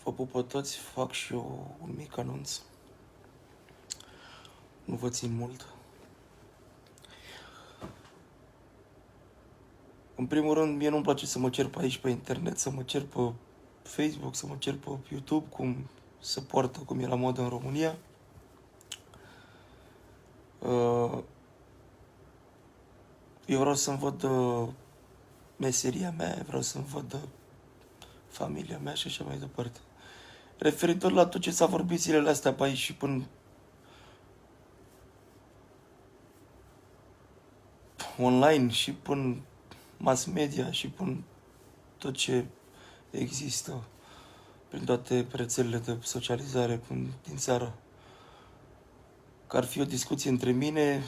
Vă pup pe toți, fac și eu un mic anunț. Nu vă țin mult. În primul rând, mie nu-mi place să mă cer pe aici pe internet, să mă cer pe Facebook, să mă cer pe YouTube, cum se poartă, cum e la modă în România. Eu vreau să-mi văd meseria mea, vreau să-mi văd familia mea și așa mai departe. Referitor la tot ce s-a vorbit zilele astea pe aici și până online și până mass media și până tot ce există prin toate rețelele de socializare din țară. Că ar fi o discuție între mine,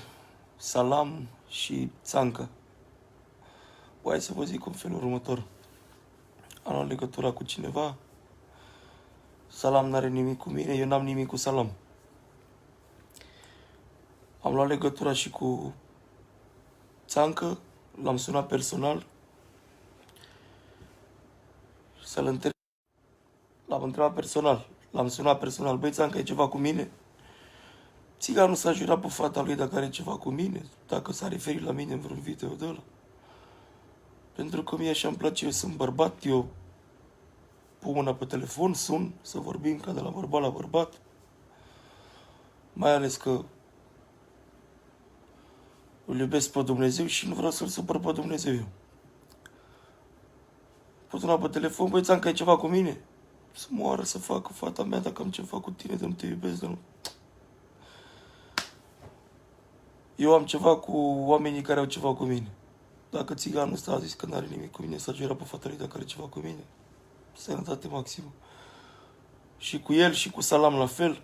Salam și Țancă. Hai să vă zic în felul următor. Am luat legătura cu cineva, Salam n-are nimic cu mine, eu n-am nimic cu Salam. Am luat legătura și cu Țancă, l-am sunat personal, să-l întreb. L-am întrebat personal, l-am sunat personal, băi Țancă, e ceva cu mine? Țiganul s-a jurat pe fata lui dacă are ceva cu mine, dacă s-a referit la mine în vreun video de ăla. Pentru că mie așa îmi place, eu sunt bărbat, eu pun mâna pe telefon, sun, să vorbim ca de la bărbat la bărbat. Mai ales că îl iubesc pe Dumnezeu și nu vreau să-l supăr pe Dumnezeu eu. Put una pe telefon, băi Țancă, ai ceva cu mine? Să moară să facă fata mea dacă am ceva cu tine, de nu te iubesc, de nu... Eu am ceva cu oamenii care au ceva cu mine. Dacă țiganul ăsta a zis că n-are nimic cu mine, s-a jurat pe fata lui dacă are ceva cu mine, sănătate maximă. Și cu el și cu Salam la fel.